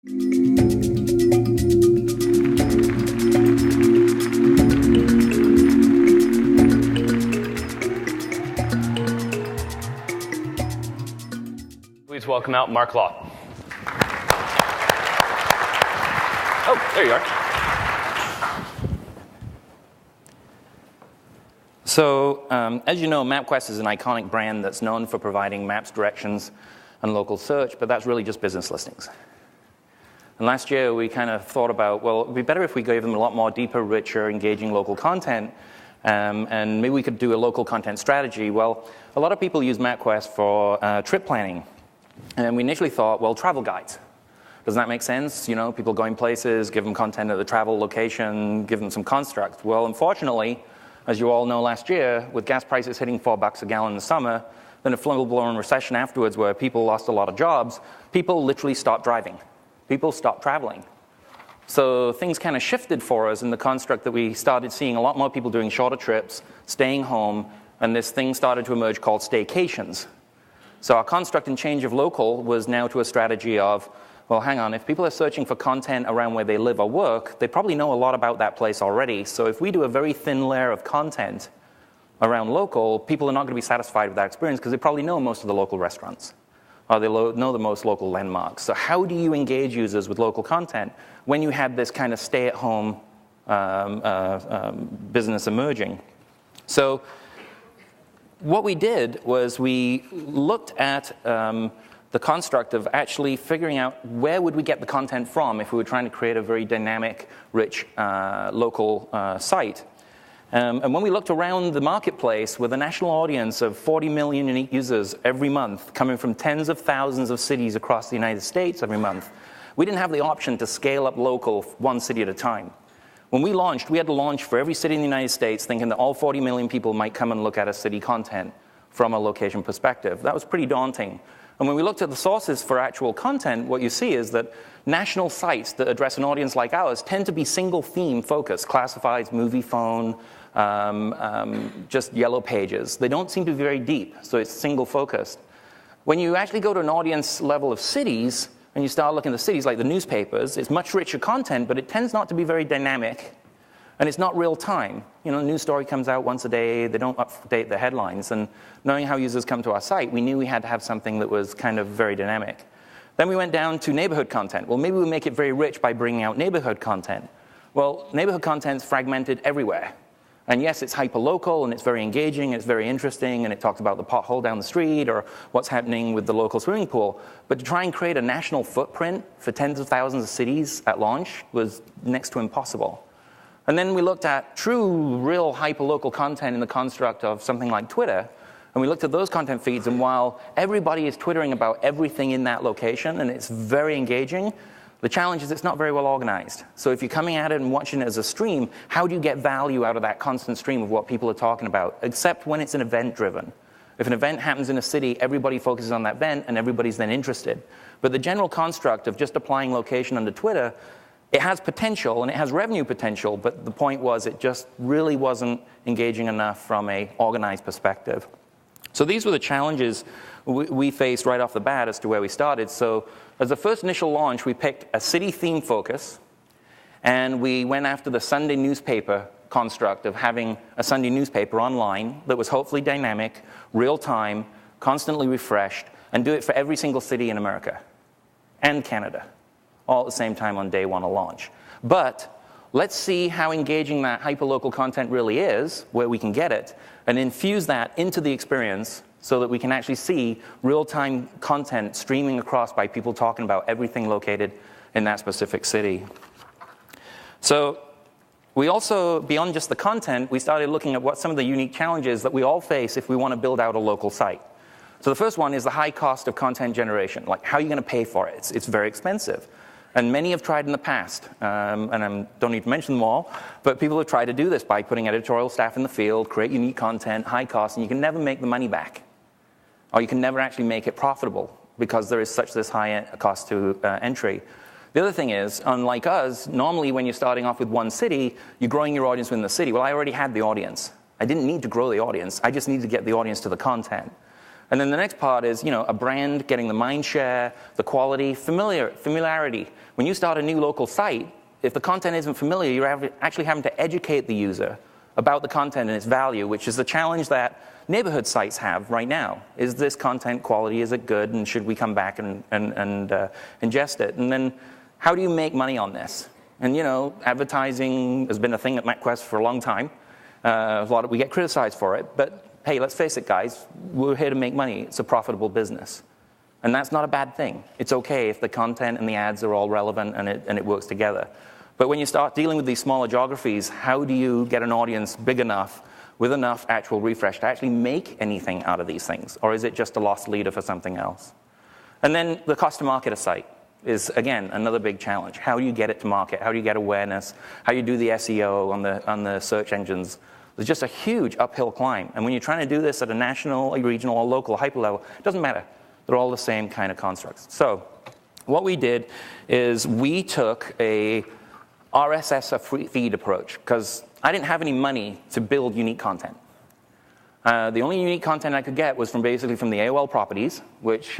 Please welcome out Mark Law. Oh, there you are. So, as you know, MapQuest is an iconic brand that's known for providing maps, directions, and local search, but that's really just business listings. And last year, we kind of thought about, well, it would be better if we gave them a lot more deeper, richer, engaging local content, and maybe we could do a local content strategy. Well, a lot of people use MapQuest for trip planning. And we initially thought, well, travel guides. Doesn't that make sense? You know, people going places, give them content at the travel location, give them some construct. Well, unfortunately, as you all know last year, with gas prices hitting $4 a gallon in the summer, then a full-blown recession afterwards where people lost a lot of jobs, people literally stopped driving. People stopped traveling. So things kind of shifted for us in the construct that we started seeing a lot more people doing shorter trips, staying home, and this thing started to emerge called staycations. So our construct and change of local was now to a strategy of, well, hang on, if people are searching for content around where they live or work, they probably know a lot about that place already. So if we do a very thin layer of content around local, people are not going to be satisfied with that experience because they probably know most of the local restaurants or they know the most local landmarks. So how do you engage users with local content when you have this kind of stay-at-home business emerging? So what we did was we looked at the construct of actually figuring out where would we get the content from if we were trying to create a very dynamic, rich local site. And when we looked around the marketplace with a national audience of 40 million unique users every month, coming from tens of thousands of cities across the United States every month, we didn't have the option to scale up local one city at a time. When we launched, we had to launch for every city in the United States thinking that all 40 million people might come and look at a city content from a location perspective. That was pretty daunting. And when we looked at the sources for actual content, what you see is that national sites that address an audience like ours tend to be single theme focused, classifieds, movie phone, just yellow pages. They don't seem to be very deep, so it's single focused. When you actually go to an audience level of cities, and you start looking at the cities like the newspapers, it's much richer content, but it tends not to be very dynamic, and it's not real time. You know, a news story comes out once a day, they don't update the headlines, and knowing how users come to our site, we knew we had to have something that was kind of very dynamic. Then we went down to neighborhood content. Well, maybe we make it very rich by bringing out neighborhood content. Well, neighborhood content's fragmented everywhere. And yes, it's hyperlocal, and it's very engaging, it's very interesting, and it talks about the pothole down the street or what's happening with the local swimming pool. But to try and create a national footprint for tens of thousands of cities at launch was next to impossible. And then we looked at true, real hyperlocal content in the construct of something like Twitter, and we looked at those content feeds, and while everybody is twittering about everything in that location, and it's very engaging, the challenge is it's not very well organized. So if you're coming at it and watching it as a stream, how do you get value out of that constant stream of what people are talking about, except when it's an event-driven? If an event happens in a city, everybody focuses on that event, and everybody's then interested. But the general construct of just applying location under Twitter, it has potential, and it has revenue potential, but the point was it just really wasn't engaging enough from an organized perspective. So these were the challenges we faced right off the bat as to where we started. So as the first initial launch, we picked a city theme focus, and we went after the Sunday newspaper construct of having a Sunday newspaper online that was hopefully dynamic, real-time, constantly refreshed, and do it for every single city in America and Canada, all at the same time on day one of launch. But let's see how engaging that hyperlocal content really is, where we can get it, and infuse that into the experience so that we can actually see real-time content streaming across by people talking about everything located in that specific city. So we also, beyond just the content, we started looking at what some of the unique challenges that we all face if we want to build out a local site. So the first one is the high cost of content generation. Like, how are you going to pay for it? It's very expensive. And many have tried in the past, and I don't need to mention them all, but people have tried to do this by putting editorial staff in the field, create unique content, high cost, and you can never make the money back. Or you can never actually make it profitable because there is such this high cost to entry. The other thing is, unlike us, normally when you're starting off with one city, you're growing your audience within the city. Well, I already had the audience. I didn't need to grow the audience. I just needed to get the audience to the content. And then the next part is, a brand getting the mind share, the quality, familiarity. When you start a new local site, if the content isn't familiar, you're actually having to educate the user about the content and its value, which is the challenge that neighborhood sites have right now. Is this content quality, is it good, and should we come back and ingest it? And then how do you make money on this? And advertising has been a thing at MapQuest for a long time. We get criticized for it, but hey, let's face it, guys, we're here to make money. It's a profitable business. And that's not a bad thing. It's okay if the content and the ads are all relevant and it works together. But when you start dealing with these smaller geographies, how do you get an audience big enough with enough actual refresh to actually make anything out of these things? Or is it just a lost leader for something else? And then the cost to market a site is, again, another big challenge. How do you get it to market? How do you get awareness? How do you do the SEO on the search engines? There's just a huge uphill climb. And when you're trying to do this at a national, a regional, or local hyper level, it doesn't matter. They're all the same kind of constructs. So what we did is we took a RSS feed approach, because I didn't have any money to build unique content. The only unique content I could get was from the AOL properties, which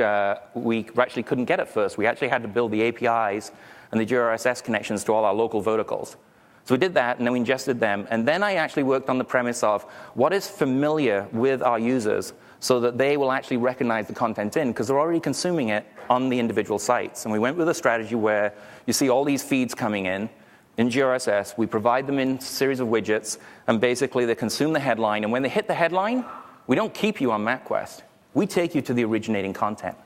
we actually couldn't get at first. We actually had to build the APIs and the GRSS connections to all our local verticals. So we did that, and then we ingested them. And then I actually worked on the premise of what is familiar with our users so that they will actually recognize the content in, because they're already consuming it on the individual sites. And we went with a strategy where you see all these feeds coming in GRSS. We provide them in a series of widgets, and basically they consume the headline. And when they hit the headline, we don't keep you on MapQuest. We take you to the originating content.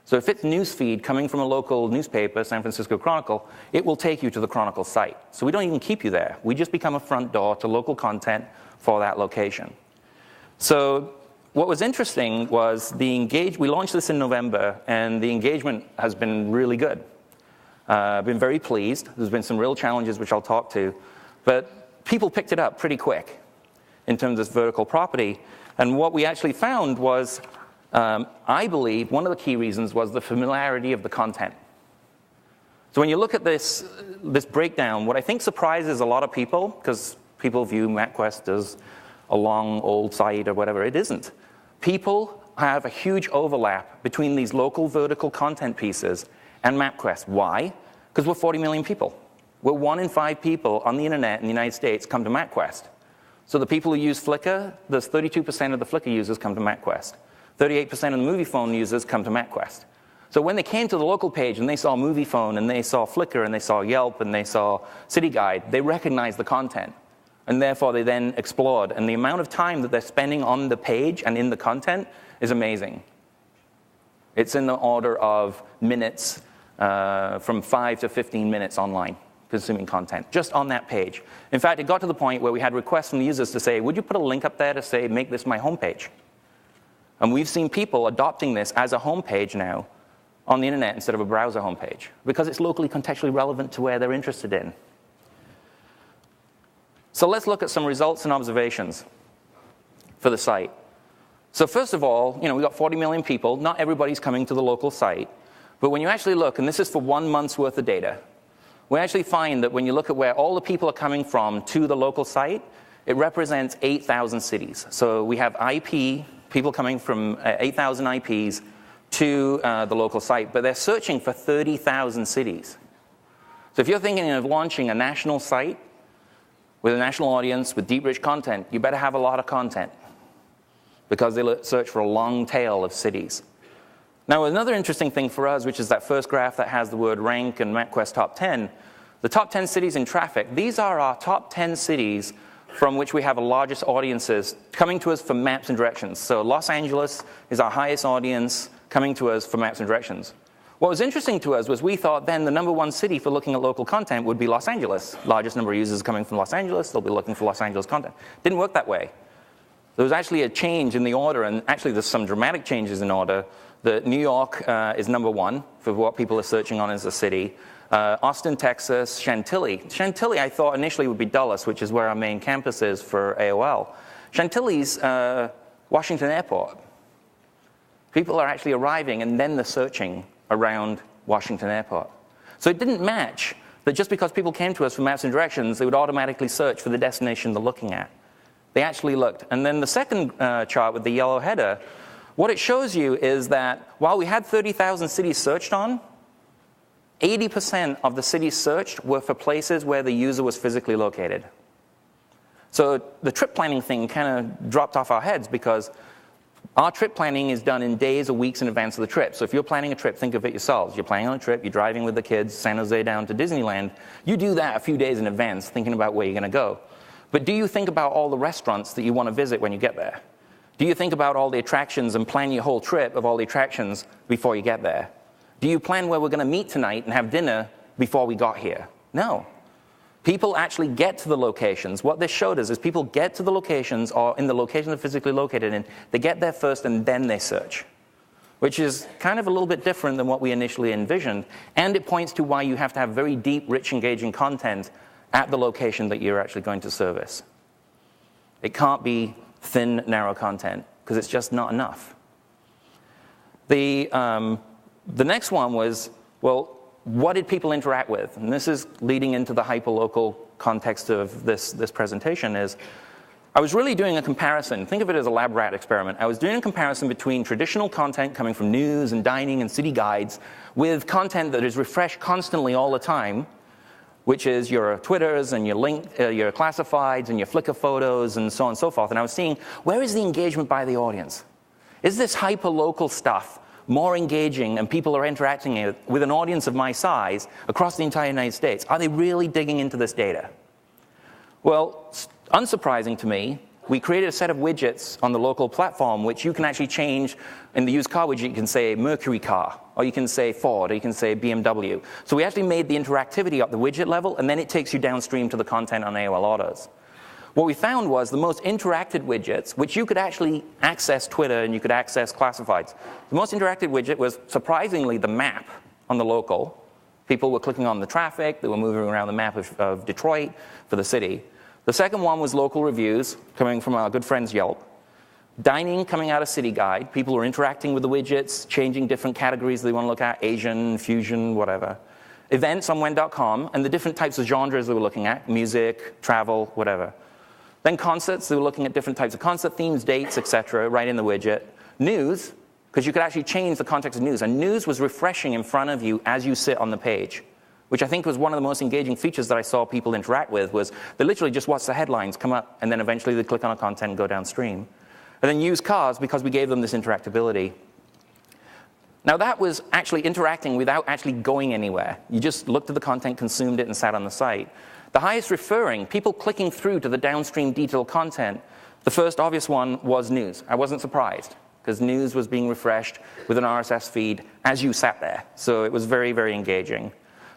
So if it's newsfeed coming from a local newspaper, San Francisco Chronicle, it will take you to the Chronicle site. So we don't even keep you there. We just become a front door to local content for that location. So what was interesting was we launched this in November, and the engagement has been really good. I've been very pleased. There's been some real challenges, which I'll talk to. But people picked it up pretty quick in terms of vertical property. And what we actually found was, I believe, one of the key reasons was the familiarity of the content. So when you look at this breakdown, what I think surprises a lot of people, because people view MapQuest as a long, old site or whatever, it isn't. People have a huge overlap between these local vertical content pieces and MapQuest. Why? Because we're 40 million people. We're 1 in 5 people on the internet in the United States come to MapQuest. So the people who use Flickr, there's 32% of the Flickr users come to MapQuest. 38% of the movie phone users come to MapQuest. So when they came to the local page and they saw movie phone and they saw Flickr and they saw Yelp and they saw City Guide, they recognized the content. And therefore they then explored. And the amount of time that they're spending on the page and in the content is amazing. It's in the order of minutes, from 5 to 15 minutes online, consuming content, just on that page. In fact, it got to the point where we had requests from the users to say, would you put a link up there to say, make this my homepage? And we've seen people adopting this as a homepage now on the internet instead of a browser homepage, because it's locally contextually relevant to where they're interested in. So let's look at some results and observations for the site. So first of all, we've got 40 million people. Not everybody's coming to the local site. But when you actually look, and this is for 1 month's worth of data, we actually find that when you look at where all the people are coming from to the local site, it represents 8,000 cities. So we have people coming from 8,000 IPs to the local site, but they're searching for 30,000 cities. So if you're thinking of launching a national site with a national audience with deep, rich content, you better have a lot of content, because they search for a long tail of cities. Now, another interesting thing for us, which is that first graph that has the word rank and MapQuest top 10, the top 10 cities in traffic, these are our top 10 cities from which we have the largest audiences coming to us for maps and directions. So Los Angeles is our highest audience coming to us for maps and directions. What was interesting to us was we thought then the number 1 city for looking at local content would be Los Angeles. Largest number of users coming from Los Angeles, they'll be looking for Los Angeles content. Didn't work that way. There was actually a change in the order, and actually there's some dramatic changes in order. That New York is number 1 for what people are searching on as a city. Austin, Texas, Chantilly. Chantilly, I thought initially would be Dulles, which is where our main campus is for AOL. Chantilly's Washington Airport. People are actually arriving, and then they're searching around Washington Airport. So it didn't match that just because people came to us for maps and directions, they would automatically search for the destination they're looking at. They actually looked. And then the second chart with the yellow header What it shows you is that while we had 30,000 cities searched on, 80% of the cities searched were for places where the user was physically located. So the trip planning thing kind of dropped off our heads because our trip planning is done in days or weeks in advance of the trip. So if you're planning a trip, think of it yourselves. You're planning on a trip, you're driving with the kids, San Jose down to Disneyland. You do that a few days in advance, thinking about where you're going to go. But do you think about all the restaurants that you want to visit when you get there? Do you think about all the attractions and plan your whole trip of all the attractions before you get there? Do you plan where we're going to meet tonight and have dinner before we got here? No. People actually get to the locations. What this showed us is people get to the locations or in the location they're physically located in. They get there first and then they search, which is kind of a little bit different than what we initially envisioned. And it points to why you have to have very deep, rich, engaging content at the location that you're actually going to service. It can't be thin, narrow content because it's just not enough. The next one was, well, what did people interact with? And this is leading into the hyperlocal context of this presentation is, I was really doing a comparison. Think of it as a lab rat experiment. I was doing a comparison between traditional content coming from news and dining and city guides with content that is refreshed constantly all the time, which is your Twitters and your your classifieds and your Flickr photos and so on and so forth. And I was seeing, where is the engagement by the audience? Is this hyperlocal stuff more engaging and people are interacting with an audience of my size across the entire United States? Are they really digging into this data? Well, unsurprising to me, we created a set of widgets on the local platform which you can actually change. In the used car widget, you can say Mercury car, or you can say Ford, or you can say BMW. So we actually made the interactivity up the widget level, and then it takes you downstream to the content on AOL Autos. What we found was the most interacted widgets, which you could actually access Twitter and you could access classifieds. The most interactive widget was surprisingly the map on the local. People were clicking on the traffic, they were moving around the map of Detroit for the city. The second one was local reviews coming from our good friends Yelp. Dining coming out of City Guide. People were interacting with the widgets, changing different categories they want to look at, Asian, fusion, whatever. Events on when.com and the different types of genres they were looking at, music, travel, whatever. Then concerts, they were looking at different types of concert themes, dates, etc., right in the widget. News, because you could actually change the context of news. And news was refreshing in front of you as you sit on the page, which I think was one of the most engaging features that I saw people interact with, was they literally just watch the headlines come up, and then eventually they click on a content and go downstream. And then used cars, because we gave them this interactability. Now that was actually interacting without actually going anywhere. You just looked at the content, consumed it, and sat on the site. The highest referring, people clicking through to the downstream detailed content, the first obvious one was news. I wasn't surprised, because news was being refreshed with an RSS feed as you sat there. So it was very, very engaging.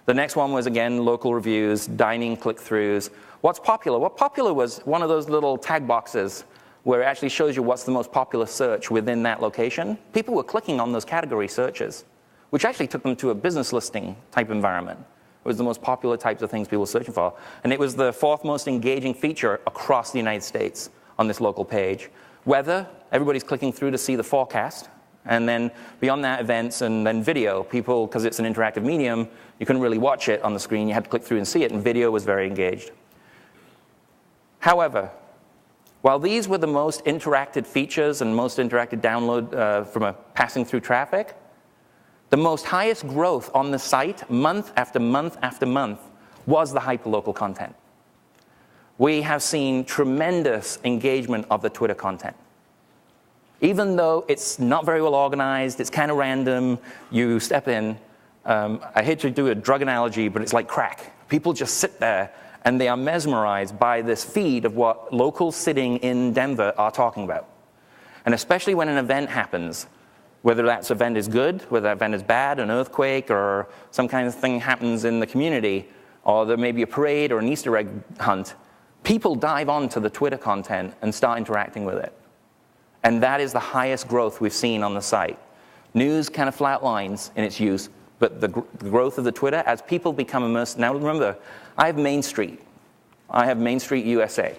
The next one was, again, local reviews, dining click-throughs. What's popular? What popular was one of those little tag boxes where it actually shows you what's the most popular search within that location. People were clicking on those category searches, which actually took them to a business listing type environment. It was the most popular types of things people were searching for. And it was the fourth most engaging feature across the United States on this local page. Weather, everybody's clicking through to see the forecast. And then beyond that, events and then video. People, because it's an interactive medium, you couldn't really watch it on the screen. You had to click through and see it, and video was very engaged. However, while these were the most interacted features and most interacted download from a passing through traffic, the most highest growth on the site, month after month after month, was the hyperlocal content. We have seen tremendous engagement of the Twitter content. Even though it's not very well organized, it's kind of random, you step in. I hate to do a drug analogy, but it's like crack. People just sit there and they are mesmerized by this feed of what locals sitting in Denver are talking about. And especially when an event happens, whether that event is good, whether that event is bad, an earthquake, or some kind of thing happens in the community, or there may be a parade or an Easter egg hunt, people dive onto the Twitter content and start interacting with it. And that is the highest growth we've seen on the site. News kind of flatlines in its use, but the growth of the Twitter, as people become immersed. Now remember, I have Main Street. I have Main Street USA.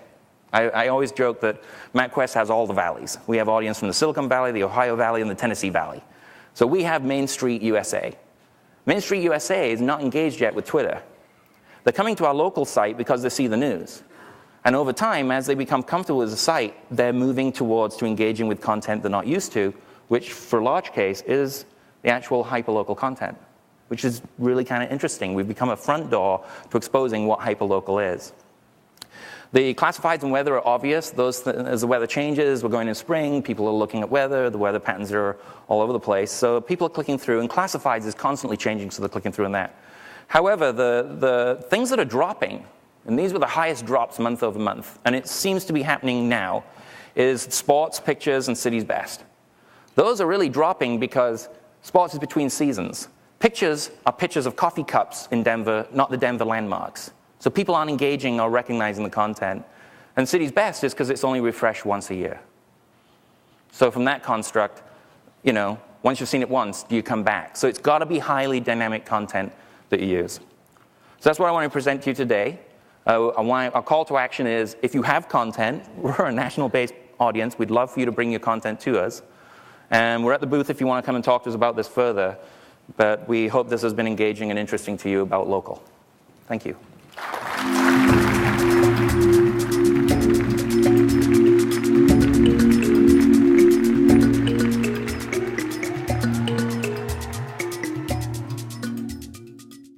I always joke that MapQuest has all the valleys. We have audience from the Silicon Valley, the Ohio Valley, and the Tennessee Valley. So we have Main Street USA. Main Street USA is not engaged yet with Twitter. They're coming to our local site because they see the news. And over time, as they become comfortable with the site, they're moving towards to engaging with content they're not used to, which for large case is the actual hyperlocal content, which is really kind of interesting. We've become a front door to exposing what hyperlocal is. The classifieds and weather are obvious. As the weather changes, we're going in spring, people are looking at weather, the weather patterns are all over the place. So people are clicking through, and classifieds is constantly changing, so they're clicking through on that. However, the things that are dropping, and these were the highest drops month over month, and it seems to be happening now, is sports, pictures, and cities best. Those are really dropping because sports is between seasons. Pictures are pictures of coffee cups in Denver, not the Denver landmarks. So people aren't engaging or recognizing the content. And cities best is because it's only refreshed once a year. So from that construct, once you've seen it once, do you come back? So it's got to be highly dynamic content that you use. So that's what I want to present to you today. Our call to action is, if you have content, we're a national-based audience. We'd love for you to bring your content to us. And we're at the booth if you want to come and talk to us about this further. But we hope this has been engaging and interesting to you about local. Thank you.